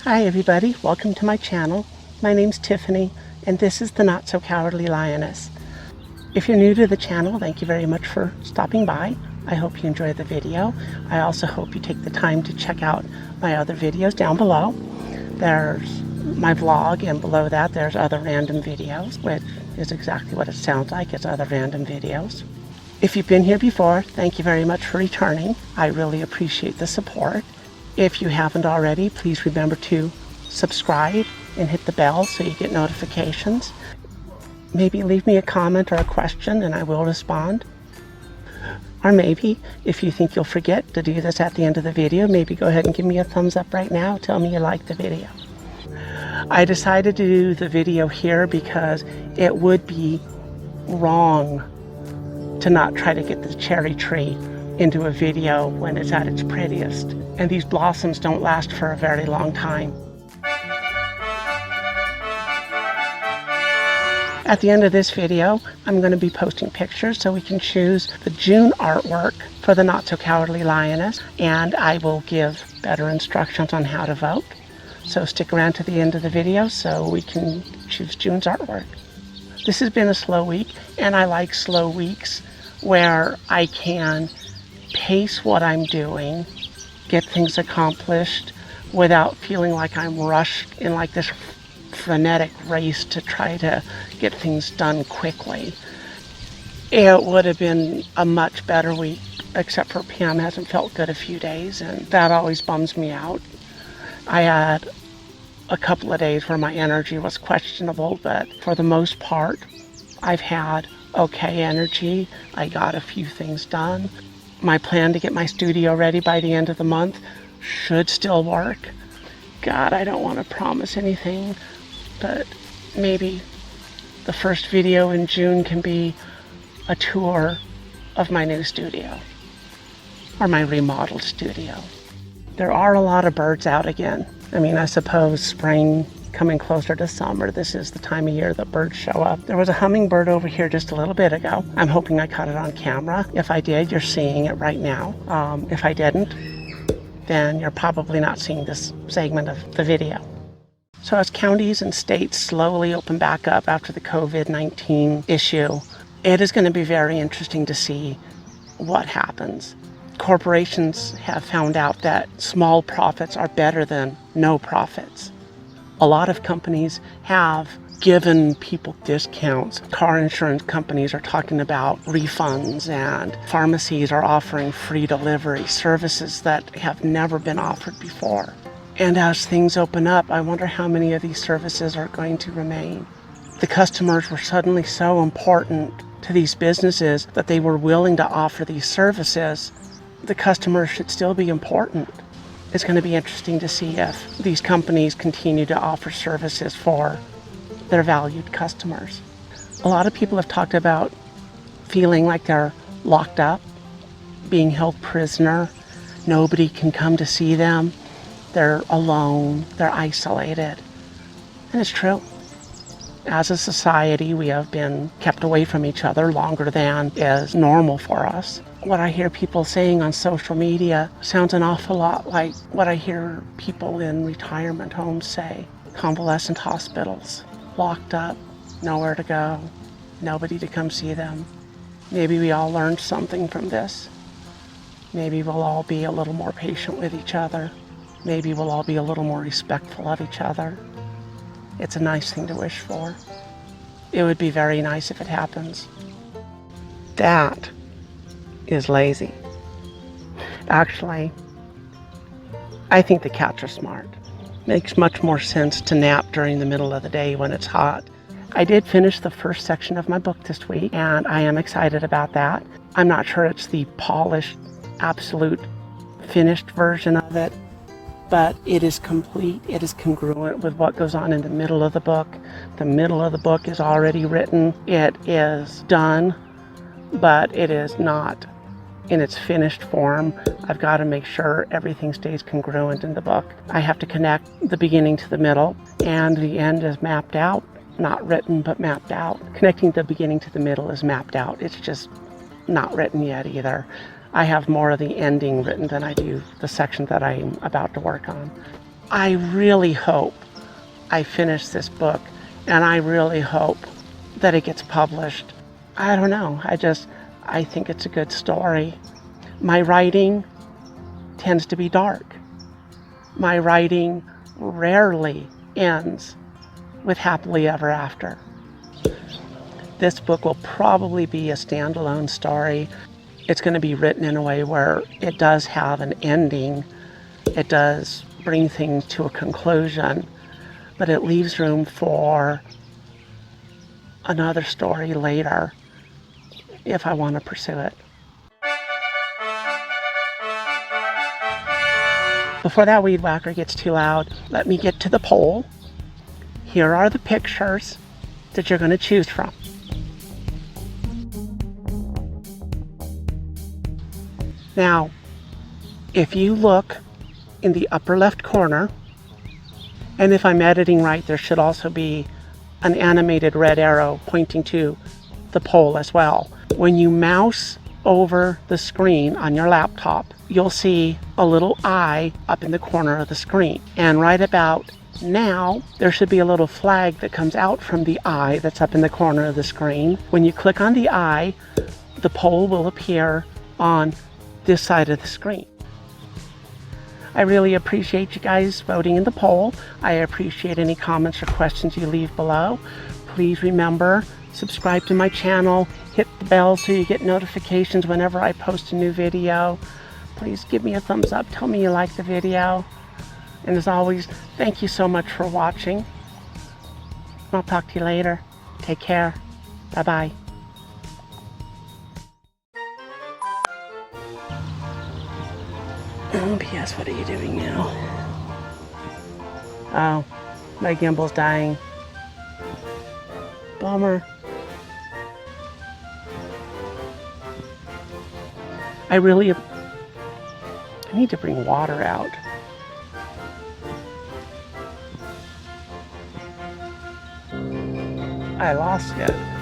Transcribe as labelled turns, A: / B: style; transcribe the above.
A: Hi everybody, welcome to my channel. My name's Tiffany and this is the Not So Cowardly Lioness. If you're new to the channel, thank you very much for stopping by. I hope you enjoy the video. I also hope you take the time to check out my other videos down below. There's my vlog, and below that there's other random videos, which is exactly what it sounds like. It's other random videos. If you've been here before, thank you very much for returning. I really appreciate the support. If you haven't already, please remember to subscribe and hit the bell so you get notifications. Maybe leave me a comment or a question and I will respond. Or maybe, if you think you'll forget to do this at the end of the video, maybe go ahead and give me a thumbs up right now. Tell me you like the video. I decided to do the video here because it would be wrong to not try to get the cherry tree into a video when it's at its prettiest. And these blossoms don't last for a very long time. At the end of this video, I'm going to be posting pictures so we can choose the June artwork for the Not So Cowardly Lioness, and I will give better instructions on how to vote. So stick around to the end of the video so we can choose June's artwork. This has been a slow week, and I like slow weeks where I can pace what I'm doing, get things accomplished without feeling like I'm rushed in like this frenetic race to try to get things done quickly. It would have been a much better week, except for Pam hasn't felt good a few days, and that always bums me out. I had a couple of days where my energy was questionable, but for the most part, I've had okay energy. I got a few things done. My plan to get my studio ready by the end of the month should still work. God, I don't want to promise anything, but maybe the first video in June can be a tour of my new studio, or my remodeled studio. There are a lot of birds out again. I mean, I suppose spring coming closer to summer, this is the time of year that birds show up. There was a hummingbird over here just a little bit ago. I'm hoping I caught it on camera. If I did, you're seeing it right now. If I didn't, then you're probably not seeing this segment of the video. So as counties and states slowly open back up after the COVID-19 issue, it is going to be very interesting to see what happens. Corporations have found out that small profits are better than no profits. A lot of companies have given people discounts. Car insurance companies are talking about refunds, and pharmacies are offering free delivery services that have never been offered before. And as things open up, I wonder how many of these services are going to remain. The customers were suddenly so important to these businesses that they were willing to offer these services. The customers should still be important. It's going to be interesting to see if these companies continue to offer services for their valued customers. A lot of people have talked about feeling like they're locked up, being held prisoner. Nobody can come to see them. They're alone. They're isolated. And it's true. As a society, we have been kept away from each other longer than is normal for us. What I hear people saying on social media sounds an awful lot like what I hear people in retirement homes say. Convalescent hospitals, locked up, nowhere to go, nobody to come see them. Maybe we all learned something from this. Maybe we'll all be a little more patient with each other. Maybe we'll all be a little more respectful of each other. It's a nice thing to wish for. It would be very nice if it happens. That is lazy. Actually, I think the cats are smart. Makes much more sense to nap during the middle of the day when it's hot. I did finish the first section of my book this week, and I am excited about that. I'm not sure it's the polished, absolute, finished version of it, but it is complete. It is congruent with what goes on in the middle of the book. The middle of the book is already written. It is done, but it is not in its finished form. I've got to make sure everything stays congruent in the book. I have to connect the beginning to the middle, and the end is mapped out. Not written, but mapped out. Connecting the beginning to the middle is mapped out. It's just not written yet either. I have more of the ending written than I do the section that I'm about to work on. I really hope I finish this book, and I really hope that it gets published. I don't know. I think it's a good story. My writing tends to be dark. My writing rarely ends with happily ever after. This book will probably be a standalone story. It's going to be written in a way where it does have an ending. It does bring things to a conclusion, but it leaves room for another story later if I want to pursue it. Before that weed whacker gets too loud, let me get to the poll. Here are the pictures that you're going to choose from. Now, if you look in the upper left corner, and if I'm editing right, there should also be an animated red arrow pointing to the poll as well. When you mouse over the screen on your laptop, you'll see a little eye up in the corner of the screen. And right about now, there should be a little flag that comes out from the eye that's up in the corner of the screen. When you click on the eye, the poll will appear on this side of the screen. I really appreciate you guys voting in the poll. I appreciate any comments or questions you leave below. Please remember, subscribe to my channel, hit the bell so you get notifications whenever I post a new video. Please give me a thumbs up, tell me you like the video. And as always, thank you so much for watching. I'll talk to you later. Take care. Bye-bye. Oh, P.S. What are you doing now? Oh, my gimbal's dying. Bummer. I need to bring water out. I lost it.